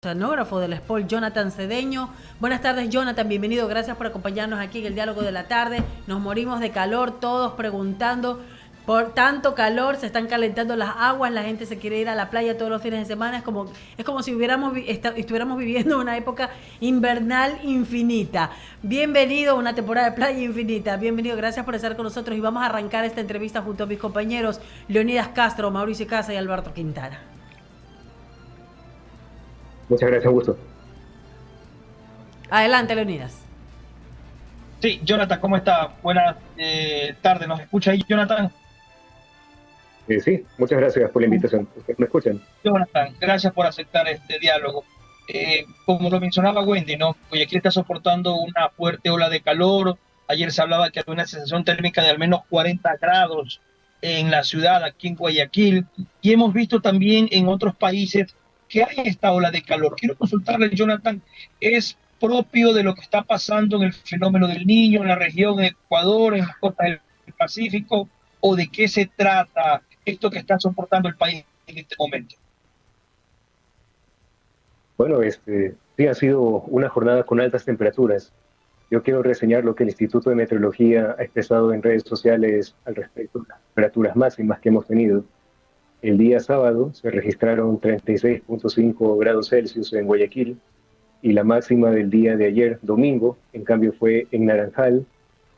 Oceanógrafo del SPOL, Jonathan Cedeño. Buenas tardes, Jonathan, bienvenido, gracias por acompañarnos aquí en el Diálogo de la Tarde. Nos morimos de calor, todos preguntando por tanto calor, se están calentando las aguas, la gente se quiere ir a la playa todos los fines de semana, es como si estuviéramos viviendo una época invernal infinita. Bienvenido a una temporada de playa infinita, bienvenido, gracias por estar con nosotros y vamos a arrancar esta entrevista junto a mis compañeros Leonidas Castro, Mauricio Casa y Alberto Quintana. Muchas gracias, un gusto. Adelante, Leonidas. Sí, Jonathan, ¿cómo está? Buenas tardes, ¿nos escucha ahí, Jonathan? Sí, muchas gracias por la invitación. ¿Ustedes me escuchan? Jonathan, gracias por aceptar este diálogo. Como lo mencionaba Wendy, ¿no? Guayaquil está soportando una fuerte ola de calor. Ayer se hablaba que había una sensación térmica de al menos 40 grados en la ciudad, aquí en Guayaquil. Y hemos visto también en otros países que hay esta ola de calor. Quiero consultarle, Jonathan, ¿es propio de lo que está pasando en el fenómeno del Niño en la región de Ecuador, en las costas del Pacífico, o de qué se trata esto que está soportando el país en este momento? Bueno, sí, ha sido una jornada con altas temperaturas. Yo quiero reseñar lo que el Instituto de Meteorología ha expresado en redes sociales al respecto de las temperaturas máximas que hemos tenido. El día sábado se registraron 36.5 grados Celsius en Guayaquil y la máxima del día de ayer, domingo, en cambio fue en Naranjal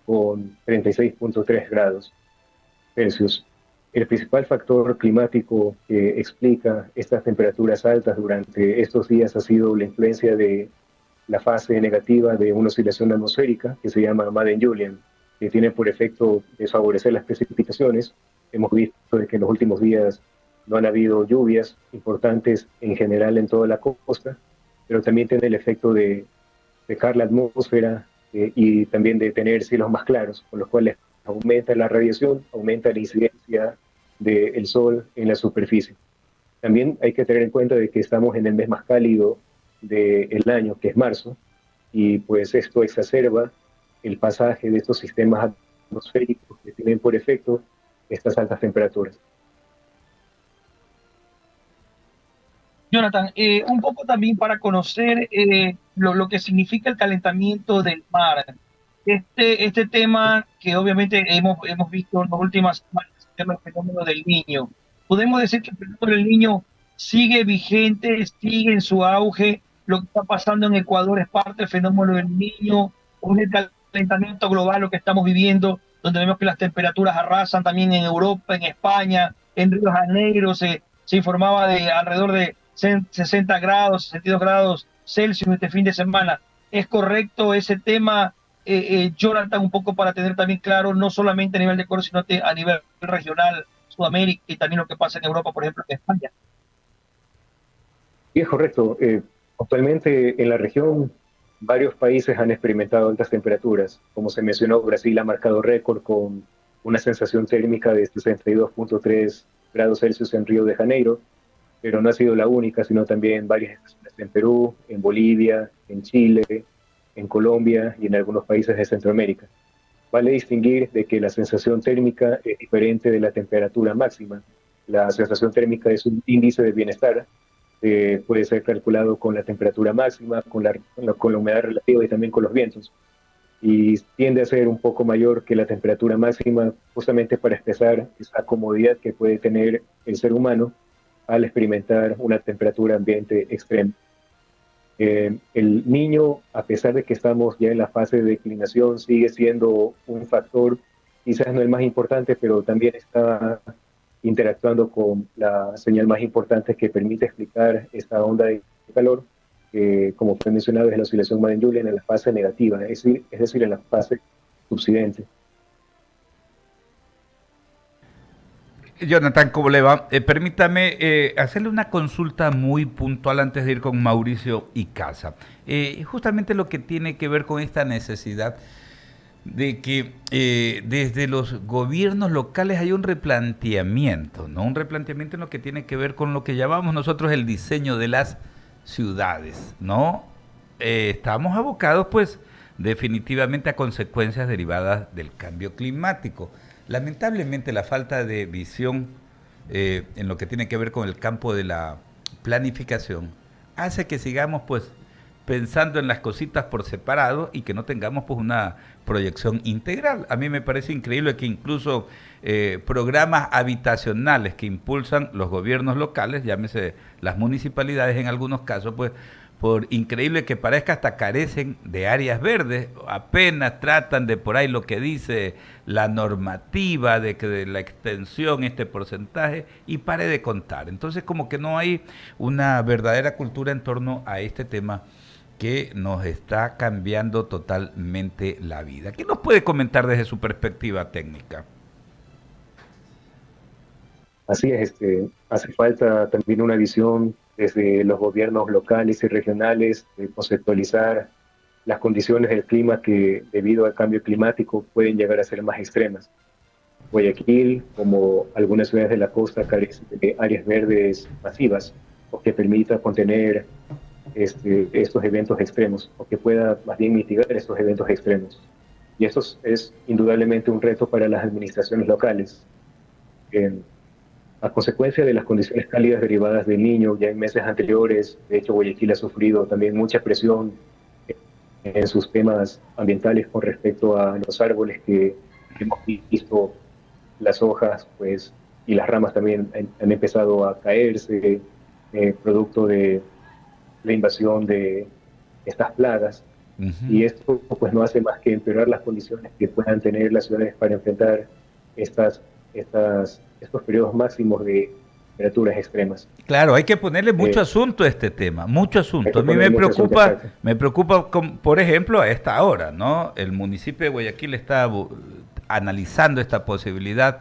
con 36.3 grados Celsius. El principal factor climático que explica estas temperaturas altas durante estos días ha sido la influencia de la fase negativa de una oscilación atmosférica que se llama Madden-Julian, que tiene por efecto desfavorecer las precipitaciones. Hemos visto que en los últimos días no han habido lluvias importantes en general en toda la costa, pero también tiene el efecto de dejar la atmósfera y también de tener cielos más claros, con los cuales aumenta la radiación, aumenta la incidencia del sol en la superficie. También hay que tener en cuenta de que estamos en el mes más cálido del año, que es marzo, y pues esto exacerba el pasaje de estos sistemas atmosféricos que tienen por efecto estas altas temperaturas. Jonathan, un poco también para conocer lo que significa el calentamiento del mar. Este tema que obviamente hemos visto en las últimas semanas, el tema del fenómeno del Niño. Podemos decir que el fenómeno del Niño sigue vigente, sigue en su auge. Lo que está pasando en Ecuador es parte del fenómeno del Niño, un calentamiento global lo que estamos viviendo, donde vemos que las temperaturas arrasan también en Europa, en España, en Río de Janeiro se informaba de alrededor de 60 grados, 62 grados Celsius este fin de semana. ¿Es correcto ese tema, Jonathan, un poco para tener también claro, no solamente a nivel de Ecuador, sino a nivel regional, Sudamérica y también lo que pasa en Europa, por ejemplo, en España? Y es correcto, actualmente en la región varios países han experimentado altas temperaturas. Como se mencionó, Brasil ha marcado récord con una sensación térmica de 62.3 grados Celsius en Río de Janeiro, pero no ha sido la única, sino también varias estaciones en Perú, en Bolivia, en Chile, en Colombia y en algunos países de Centroamérica. Vale distinguir de que la sensación térmica es diferente de la temperatura máxima. La sensación térmica es un índice de bienestar, puede ser calculado con la temperatura máxima, con la humedad relativa y también con los vientos. Y tiende a ser un poco mayor que la temperatura máxima justamente para expresar esa comodidad que puede tener el ser humano al experimentar una temperatura ambiente extrema. El niño, a pesar de que estamos ya en la fase de declinación, sigue siendo un factor, quizás no el más importante, pero también está interactuando con la señal más importante que permite explicar esta onda de calor, que como fue mencionado es la oscilación Madden-Julian en la fase negativa, es decir, en la fase subsidente. Jonathan, ¿cómo le va? Permítame hacerle una consulta muy puntual antes de ir con Mauricio y Casa. Justamente lo que tiene que ver con esta necesidad de que desde los gobiernos locales hay un replanteamiento, ¿no? Un replanteamiento en lo que tiene que ver con lo que llamamos nosotros el diseño de las ciudades, ¿no? Estamos abocados, pues, definitivamente a consecuencias derivadas del cambio climático. Lamentablemente la falta de visión en lo que tiene que ver con el campo de la planificación hace que sigamos pues pensando en las cositas por separado y que no tengamos pues una proyección integral. A mí me parece increíble que incluso programas habitacionales que impulsan los gobiernos locales, llámese las municipalidades en algunos casos, pues por increíble que parezca, hasta carecen de áreas verdes, apenas tratan de por ahí lo que dice la normativa de que de la extensión este porcentaje y pare de contar. Entonces como que no hay una verdadera cultura en torno a este tema que nos está cambiando totalmente la vida. ¿Qué nos puede comentar desde su perspectiva técnica? Así es, hace falta también una visión desde los gobiernos locales y regionales de conceptualizar las condiciones del clima que debido al cambio climático pueden llegar a ser más extremas. Guayaquil, como algunas ciudades de la costa, carecen de áreas verdes masivas o que permita contener estos eventos extremos o que pueda más bien mitigar estos eventos extremos. Y esto es indudablemente un reto para las administraciones locales. A consecuencia de las condiciones cálidas derivadas del Niño, ya en meses anteriores, de hecho Guayaquil ha sufrido también mucha presión en sus temas ambientales con respecto a los árboles que hemos visto, las hojas pues, y las ramas también han empezado a caerse, producto de la invasión de estas plagas. Y esto pues no hace más que empeorar las condiciones que puedan tener las ciudades para enfrentar estos periodos máximos de temperaturas extremas. Claro, hay que ponerle mucho asunto a este tema, mucho asunto. A mí me preocupa, por ejemplo, a esta hora, ¿no? El municipio de Guayaquil está analizando esta posibilidad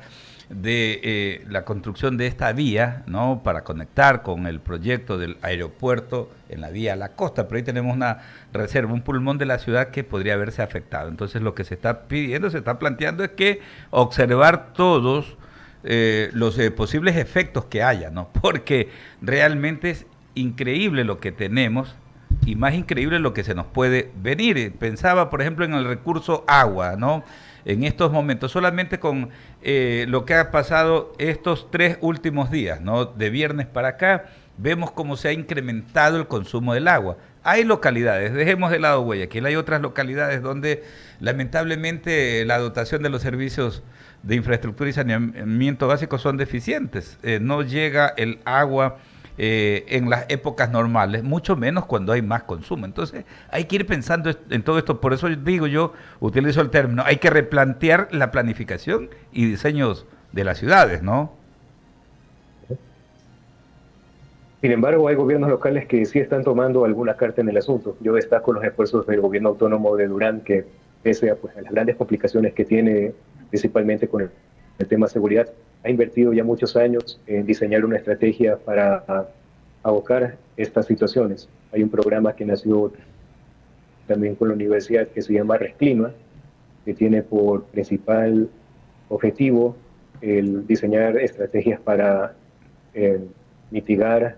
de la construcción de esta vía, ¿no? Para conectar con el proyecto del aeropuerto en la vía a la costa, pero ahí tenemos una reserva, un pulmón de la ciudad que podría verse afectado. Entonces lo que se está pidiendo, se está planteando es que observar todos los posibles efectos que haya, ¿no? Porque realmente es increíble lo que tenemos y más increíble lo que se nos puede venir. Pensaba, por ejemplo, en el recurso agua, ¿no? En estos momentos, solamente con lo que ha pasado estos 3 últimos días, ¿no? De viernes para acá, vemos cómo se ha incrementado el consumo del agua. Hay localidades, dejemos de lado Guayaquil, hay otras localidades donde lamentablemente la dotación de los servicios de infraestructura y saneamiento básico son deficientes. No llega el agua en las épocas normales, mucho menos cuando hay más consumo. Entonces hay que ir pensando en todo esto. Por eso digo yo, utilizo el término, hay que replantear la planificación y diseños de las ciudades, ¿no? Sin embargo, hay gobiernos locales que sí están tomando alguna carta en el asunto. Yo destaco los esfuerzos del gobierno autónomo de Durán, que pese a, pues, a las grandes complicaciones que tiene, principalmente con el tema de seguridad, ha invertido ya muchos años en diseñar una estrategia para abocar estas situaciones. Hay un programa que nació también con la universidad que se llama Resclima, que tiene por principal objetivo el diseñar estrategias para mitigar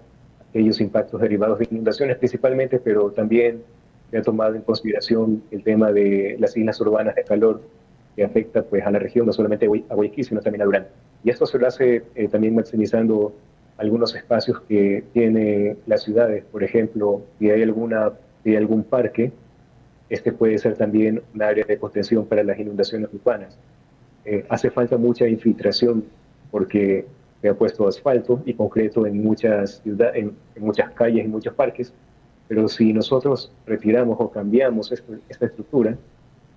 aquellos impactos derivados de inundaciones principalmente, pero también se ha tomado en consideración el tema de las islas urbanas de calor que afecta pues, a la región, no solamente a Guayaquil, sino también a Durán. Y esto se lo hace también maximizando algunos espacios que tiene las ciudades. Por ejemplo, si hay algún parque, este puede ser también un área de contención para las inundaciones urbanas. Hace falta mucha infiltración porque se ha puesto asfalto y concreto en muchas ciudades, en muchas calles y muchos parques, pero si nosotros retiramos o cambiamos esta estructura,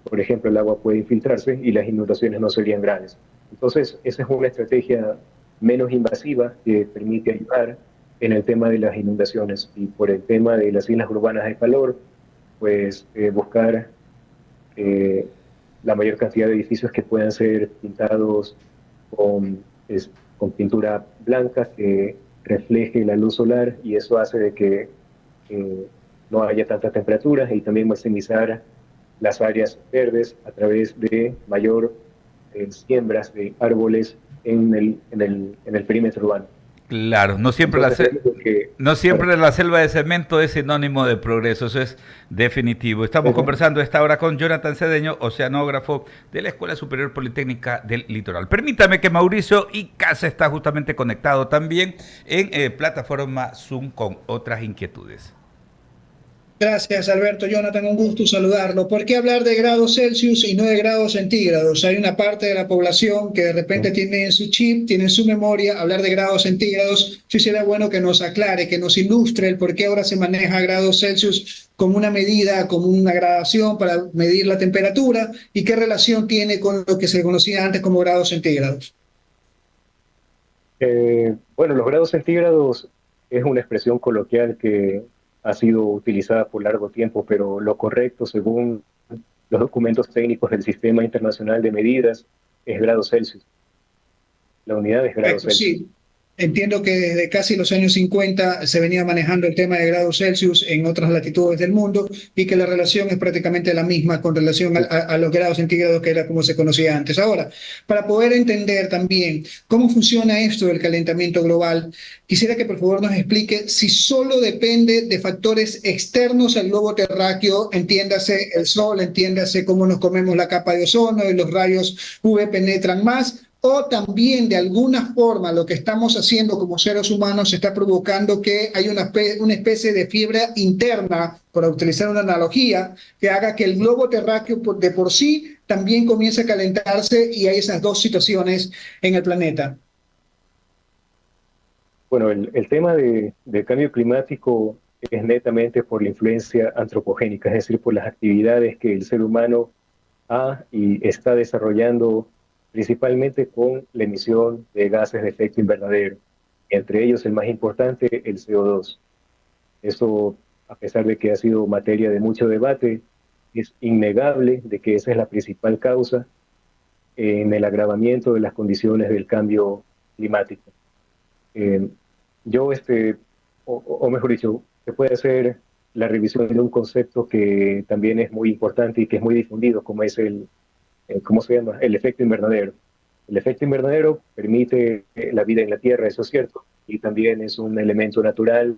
por ejemplo, el agua puede infiltrarse y las inundaciones no serían graves. Entonces, esa es una estrategia menos invasiva que permite ayudar en el tema de las inundaciones. Y por el tema de las islas urbanas de calor, pues buscar la mayor cantidad de edificios que puedan ser pintados con pintura blanca que refleje la luz solar, y eso hace de que no haya tanta temperatura, y también maximizar las áreas verdes a través de mayor siembras de árboles en el perímetro urbano. Claro, Entonces, tenemos que, no claro, siempre la selva de cemento es sinónimo de progreso, eso es definitivo. Estamos ujú. conversando esta hora con Jonathan Cedeño, oceanógrafo de la Escuela Superior Politécnica del Litoral. Permítame que Mauricio Icaza está justamente conectado también en plataforma Zoom con otras inquietudes. Gracias, Alberto. Jonathan, un gusto saludarlo. ¿Por qué hablar de grados Celsius y no de grados centígrados? Hay una parte de la población que de repente tiene en su chip, tiene en su memoria hablar de grados centígrados. Sí será bueno que nos aclare, que nos ilustre el por qué ahora se maneja grados Celsius como una medida, como una gradación para medir la temperatura y qué relación tiene con lo que se conocía antes como grados centígrados. Bueno, los grados centígrados es una expresión coloquial que ha sido utilizada por largo tiempo, pero lo correcto, según los documentos técnicos del Sistema Internacional de Medidas, es grados Celsius. La unidad es grados Correcto, Celsius. sí. Entiendo que desde casi los años 50 se venía manejando el tema de grados Celsius en otras latitudes del mundo y que la relación es prácticamente la misma con relación a los grados centígrados que era como se conocía antes. Ahora, para poder entender también cómo funciona esto del calentamiento global, quisiera que por favor nos explique si solo depende de factores externos al globo terráqueo, entiéndase el sol, entiéndase cómo nos comemos la capa de ozono y los rayos UV penetran más, o también de alguna forma lo que estamos haciendo como seres humanos está provocando que hay una especie de fiebre interna, por utilizar una analogía, que haga que el globo terráqueo de por sí también comience a calentarse y hay esas dos situaciones en el planeta. Bueno, el tema del cambio climático es netamente por la influencia antropogénica, es decir, por las actividades que el ser humano ha y está desarrollando principalmente con la emisión de gases de efecto invernadero, entre ellos el más importante, el CO2. Eso, a pesar de que ha sido materia de mucho debate, es innegable de que esa es la principal causa en el agravamiento de las condiciones del cambio climático. Eh, yo, o mejor dicho, se puede hacer la revisión de un concepto que también es muy importante y que es muy difundido, como es ¿cómo se llama? El efecto invernadero. El efecto invernadero permite la vida en la Tierra, eso es cierto, y también es un elemento natural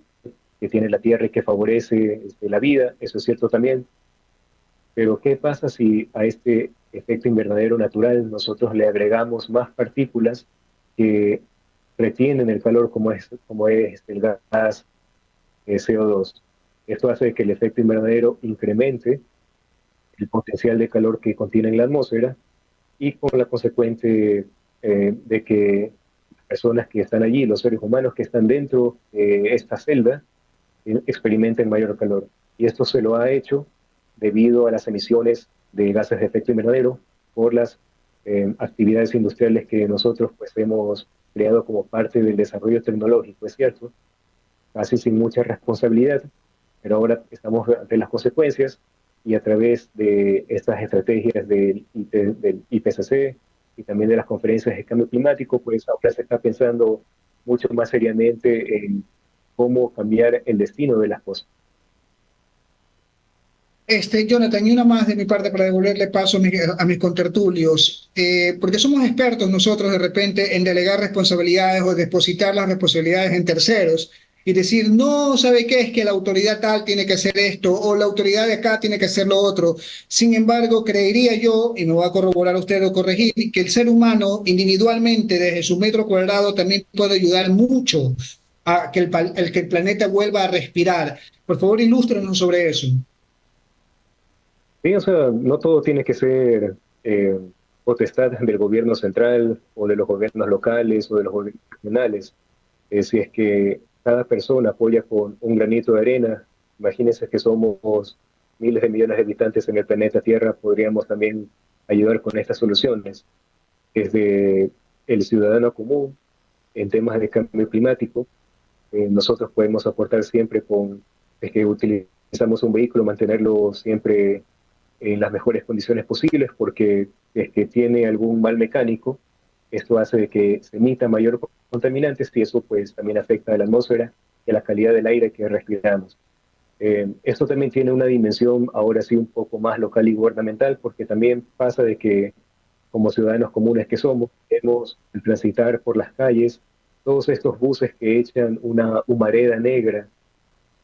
que tiene la Tierra y que favorece la vida, eso es cierto también. Pero ¿qué pasa si a este efecto invernadero natural nosotros le agregamos más partículas que retienen el calor como es el gas CO2? Esto hace que el efecto invernadero incremente el potencial de calor que contiene en la atmósfera y con la consecuente de que las personas que están allí, los seres humanos que están dentro de esta celda, experimenten mayor calor. Y esto se lo ha hecho debido a las emisiones de gases de efecto invernadero por las actividades industriales que nosotros pues hemos creado como parte del desarrollo tecnológico, es cierto, casi sin mucha responsabilidad, pero ahora estamos ante las consecuencias y a través de estas estrategias del IPCC y también de las conferencias de cambio climático, pues ahora se está pensando mucho más seriamente en cómo cambiar el destino de las cosas. Jonathan, y una más de mi parte para devolverle paso a mis contertulios, porque somos expertos nosotros de repente en delegar responsabilidades o depositar las responsabilidades en terceros y decir, no, ¿sabe qué? Es que la autoridad tal tiene que hacer esto o la autoridad de acá tiene que hacer lo otro. Sin embargo, creería yo, y me va a corroborar usted o corregir, que el ser humano individualmente desde su metro cuadrado también puede ayudar mucho a que que el planeta vuelva a respirar. Por favor, ilústrenos sobre eso. Sí, o sea, no todo tiene que ser potestad del gobierno central o de los gobiernos locales o de los gobiernos regionales. Si es que cada persona apoya con un granito de arena, imagínense que somos miles de millones de habitantes en el planeta Tierra, podríamos también ayudar con estas soluciones. Desde el ciudadano común, en temas de cambio climático, nosotros podemos aportar siempre con, es que utilizamos un vehículo, mantenerlo siempre en las mejores condiciones posibles, porque es que tiene algún mal mecánico, esto hace de que se emita mayor contaminantes y eso pues también afecta a la atmósfera y a la calidad del aire que respiramos. Esto también tiene una dimensión ahora sí un poco más local y gubernamental, porque también pasa de que como ciudadanos comunes que somos, debemos transitar por las calles todos estos buses que echan una humareda negra,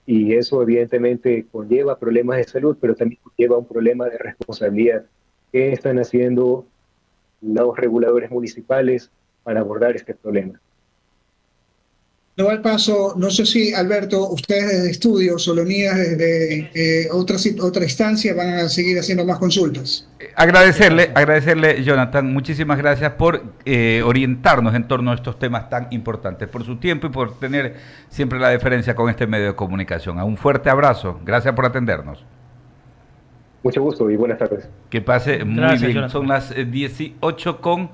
y eso evidentemente conlleva problemas de salud, pero también conlleva un problema de responsabilidad. ¿Qué están haciendo los reguladores municipales para abordar este problema? No al paso, no sé si, Alberto, ustedes desde estudios o Leonidas desde otra instancia van a seguir haciendo más consultas. Agradecerle, Jonathan, muchísimas gracias por orientarnos en torno a estos temas tan importantes, por su tiempo y por tener siempre la deferencia con este medio de comunicación. Un fuerte abrazo, gracias por atendernos. Mucho gusto y buenas tardes. Que pase muy Gracias, bien. Jonathan. Son las 18:00